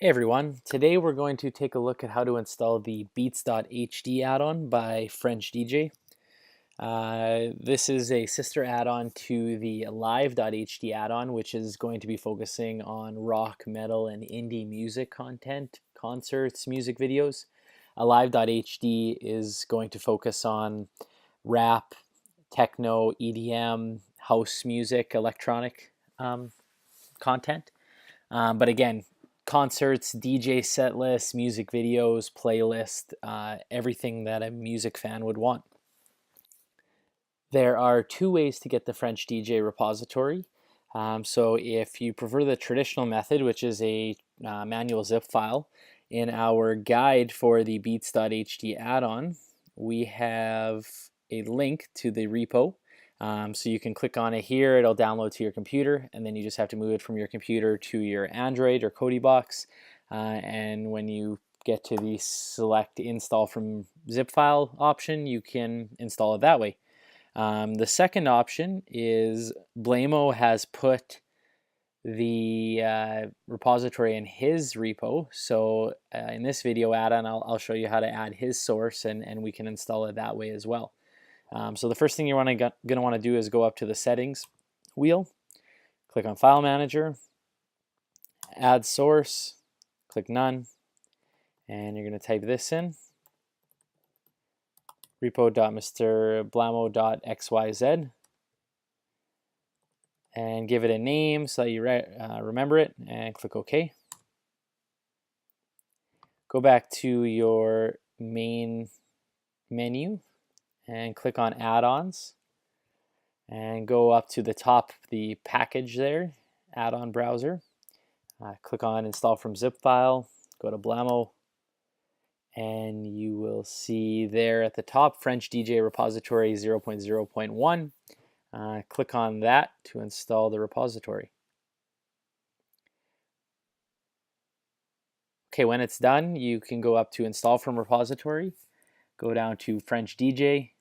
Hey everyone, today we're going to take a look at how to install the Beats.HD add-on by French DJ. This is a sister add-on to the Live.HD add-on, which is going to be focusing on rock, metal, and indie music content, concerts, music videos. Live.HD is going to focus on rap, techno, EDM, house music, electronic content. But again, concerts, DJ set lists, music videos, playlist, everything that a music fan would want. There are two ways to get the French DJ repository. So if you prefer the traditional method, which is a manual zip file, in our guide for the Beats.HD add-on, we have a link to the repo. So you can click on it here, it'll download to your computer, and then you just have to move it from your computer to your Android or Kodi box. And when you get to the select install from zip file option, you can install it that way. The second option is Blamo has put the repository in his repo. So in this video add-on, I'll show you how to add his source, and we can install it that way as well. So the first thing you're going to want to do is go up to the settings wheel, click on File Manager, Add Source, click None, and you're going to type this in, repo.mrblamo.xyz, and give it a name so that you remember it, and click OK. Go back to your main menu and click on Add-ons, and go up to the top, the package there, add-on browser. Click on Install from zip file, go to Blamo, and you will see there at the top French DJ repository 0.0.1. Click on that to install the repository. Okay, when it's done, you can go up to Install from repository, go down to French DJ,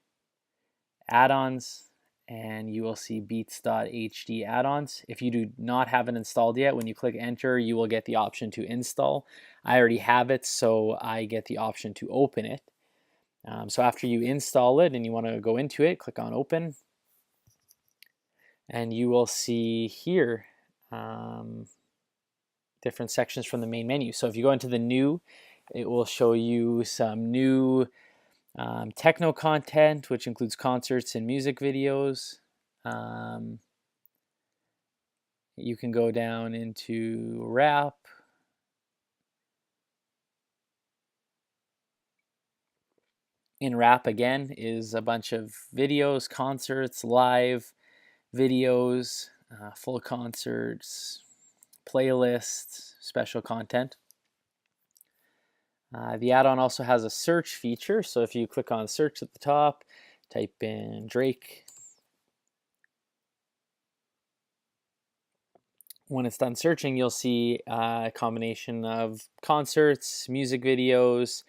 add-ons, and you will see Beats.HD add-ons. If you do not have it installed yet, when you click enter, you will get the option to install. I already have it, so I get the option to open it. So after you install it and you want to go into it, click on open, and you will see here different sections from the main menu. So if you go into the new, it will show you some new techno content, which includes concerts and music videos. You can go down into rap. In rap, again, is a bunch of videos, concerts, live videos, full concerts, playlists, special content. The add-on also has a search feature, so if you click on search at the top, type in Drake. When it's done searching, you'll see a combination of concerts, music videos,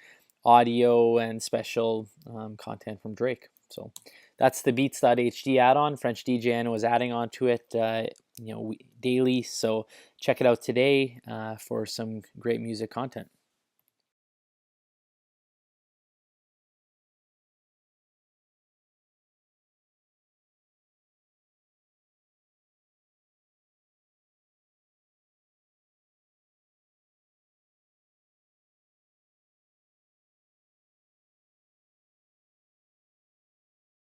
audio, and special content from Drake. So that's the Beats.HD add-on. French DJ was adding on to it daily, so check it out today for some great music content.